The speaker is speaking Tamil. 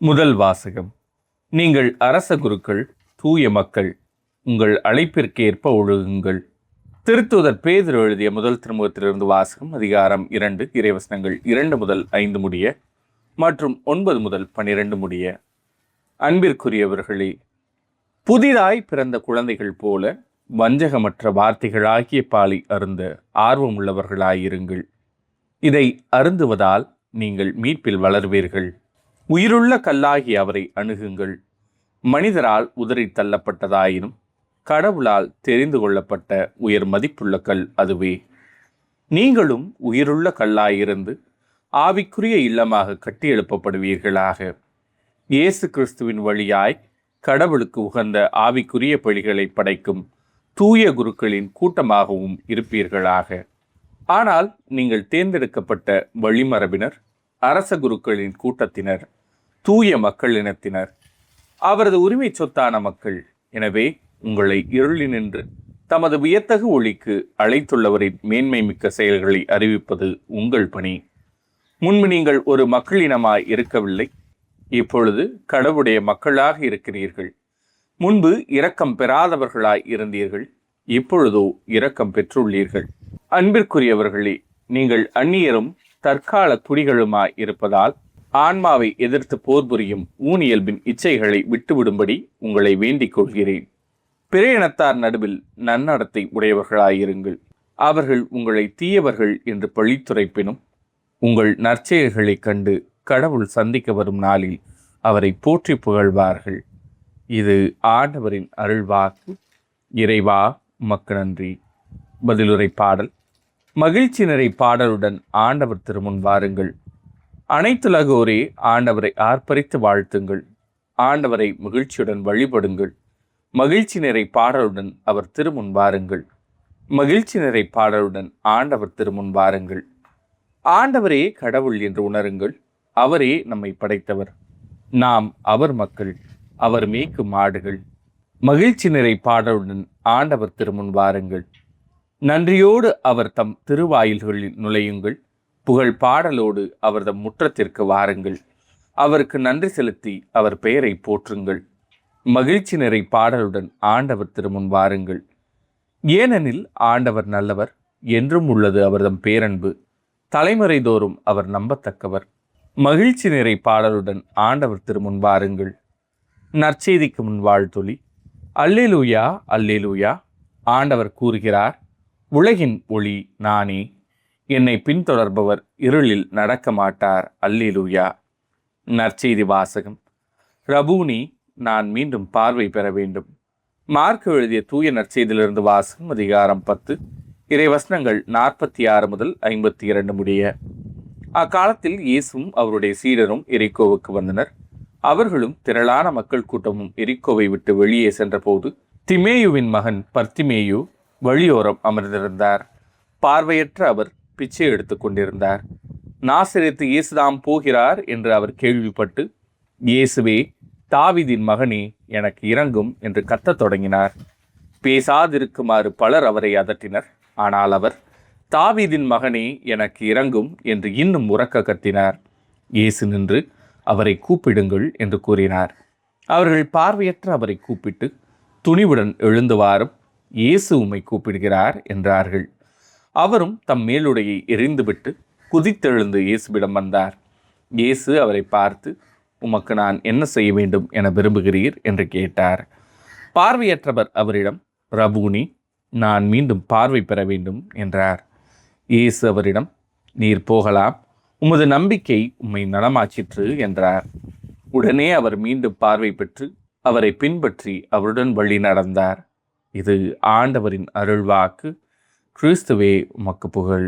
முதல் வாசகம். நீங்கள் அரச குருக்கள், தூய மக்கள், உங்கள் அழைப்பிற்கேற்ப ஒழுகுங்கள். திருத்தூதர் பேதுரு எழுதிய முதல் திருமுகத்திலிருந்து வாசகம். அதிகாரம் 2, இறைவசனங்கள் 2 முதல் 5 முடிய மற்றும் 9 முதல் 12 முடிய. அன்பிற்குரியவர்களே, புதிதாய் பிறந்த குழந்தைகள் போல வஞ்சகமற்ற வார்த்தைகளாகிய பாலை அருந்த ஆர்வமுள்ளவர்களாயிருங்கள். இதை அருந்துவதால் நீங்கள் மீட்பில் வளர்வீர்கள். உயிருள்ள கல்லாகி அவரை அணுகுங்கள். மனிதரால் உதறி தள்ளப்பட்டதாயினும் கடவுளால் தெரிந்து கொள்ளப்பட்ட உயர் மதிப்புள்ள கல் அதுவே. நீங்களும் உயிருள்ள கல்லாயிருந்து ஆவிக்குரிய இல்லமாக கட்டி எழுப்பப்படுவீர்களாக. இயேசு கிறிஸ்துவின் வழியாய் கடவுளுக்கு உகந்த ஆவிக்குரிய பலிகளை படைக்கும் தூய குருக்களின் கூட்டமாகவும் இருப்பீர்களாக. ஆனால் நீங்கள் தேர்ந்தெடுக்கப்பட்ட வழிமரபினர், அரச குருக்களின் கூட்டத்தினர், தூய மக்களினத்தினர், அவரது உரிமை சொத்தான மக்கள். எனவே உங்களை இருளினின்று தமது வியத்தகு ஒளிக்கு அழைத்துள்ளவரின் மேன்மை மிக்க செயல்களை அறிவிப்பது உங்கள் பணி. முன்பு நீங்கள் ஒரு மக்களினமாய் இருக்கவில்லை, இப்பொழுது கடவுளுடைய மக்களாக இருக்கிறீர்கள். முன்பு இரக்கம் பெறாதவர்களாய் இருந்தீர்கள், இப்பொழுதோ இரக்கம் பெற்றுள்ளீர்கள். அன்பிற்குரியவர்களே, நீங்கள் அந்நியரும் தற்கால குடிகளுமாய் இருப்பதால் ஆன்மாவை எதிர்த்து போர் புரியும் ஊனியல்பின் இச்சைகளை விட்டுவிடும்படி உங்களை வேண்டிக் கொள்கிறேன். பிற இனத்தார் நடுவில் நன்னடத்தை உடையவர்களாயிருங்கள். அவர்கள் உங்களை தீயவர்கள் என்று பழித்துரைப்பினும் உங்கள் நற்செயல்களைக் கண்டு கடவுள் சந்திக்க வரும் நாளில் அவரை போற்றி புகழ்வார்கள். இது ஆண்டவரின் அருள்வாக்கு. இறைவா, உமக்கு நன்றி. பதிலுரை பாடல். மகிழ்ச்சி நிறை பாடலுடன் ஆண்டவர் திருமுன் வாருங்கள். அனைத்துலகோரே ஆண்டவரை ஆர்ப்பரித்து வாழ்த்துங்கள். ஆண்டவரை மகிழ்ச்சியுடன் வழிபடுங்கள். மகிழ்ச்சி நிறை பாடலுடன் அவர் திருமுன் வாருங்கள். மகிழ்ச்சி நிறை பாடலுடன் ஆண்டவர் திருமுன் வாருங்கள். ஆண்டவரே கடவுள் என்று உணருங்கள். அவரே நம்மை படைத்தவர். நாம் அவர் மக்கள், அவர் மேய்க்கும் மாடுகள். மகிழ்ச்சி நிறை பாடலுடன் ஆண்டவர் திருமுன் வாருங்கள். நன்றியோடு அவர் தம் திருவாயில்களில் நுழையுங்கள். புகழ் பாடலோடு அவர் தம் முற்றத்திற்கு வாருங்கள். அவருக்கு நன்றி செலுத்தி அவர் பெயரை போற்றுங்கள். மகிழ்ச்சி நிறை பாடலுடன் ஆண்டவர் திருமுன் வாருங்கள். ஏனெனில் ஆண்டவர் நல்லவர், என்றும் உள்ளது அவர்தம் பேரன்பு. தலைமுறை தோறும் அவர் நம்பத்தக்கவர். மகிழ்ச்சி நிறை பாடலுடன் ஆண்டவர் திருமுன் வாருங்கள். நற்செய்திக்கு முன் வாழ்த்தொலி. அல்லேலூயா, அல்லேலூயா. ஆண்டவர் கூறுகிறார், உலகின் ஒளி நானே. என்னை பின்தொடர்பவர் இருளில் நடக்க மாட்டார். அல்லேலூயா. நற்செய்தி வாசகம். ரபூனி, நான் மீண்டும் பார்வை பெற வேண்டும். மார்க் எழுதிய தூய நற்செய்தியிலிருந்து வாசகம். அதிகாரம் 10, இறைவசனங்கள் 46 முதல் 52 முடிய. அக்காலத்தில் இயேசுவும் அவருடைய சீடரும் எரிகோவுக்கு வந்தனர். அவர்களும் திரளான மக்கள் கூட்டமும் எரிகோவை விட்டு வெளியே சென்றபோது திமேயுவின் மகன் பர்த்திமேயு வழியோரம் அமர்ந்திருந்தார். பார்வையற்ற அவர் பிச்சை எடுத்து கொண்டிருந்தார். நாசரேத்து இயேசுதாம் போகிறார் என்று அவர் கேள்விப்பட்டு, இயேசுவே, தாவீதின் மகனே, எனக்கு இரங்கும் என்று கத்தத் தொடங்கினார். பேசாதிருக்குமாறு பலர் அவரை அதட்டினர். ஆனால் அவர், தாவீதின் மகனே, எனக்கு இரங்கும் என்று இன்னும் உரக்க கத்தினார். இயேசு நின்று, அவரை கூப்பிடுங்கள் என்று கூறினார். அவர்கள் பார்வையற்ற அவரை கூப்பிட்டு, துணிவுடன் எழுந்து வாரும், இயேசு உம்மை கூப்பிடுகிறார் என்றார்கள். அவரும் தம் மேலுடையை எறிந்துவிட்டு குதித்தெழுந்து இயேசுவிடம் வந்தார். இயேசு அவரை பார்த்து, உமக்கு நான் என்ன செய்ய வேண்டும் என விரும்புகிறீர் என்று கேட்டார். பார்வையற்றவர் அவரிடம், ரபூனி, நான் மீண்டும் பார்வை பெற வேண்டும் என்றார். இயேசு அவரிடம், நீர் போகலாம், உமது நம்பிக்கை உம்மை நலமாச்சிற்று என்றார். உடனே அவர் மீண்டும் பார்வை பெற்று அவரை பின்பற்றி அவருடன் வழி நடந்தார். இது ஆண்டவரின் அருள்வாக்கு. கிறிஸ்துவே, உமக்கு புகழ்.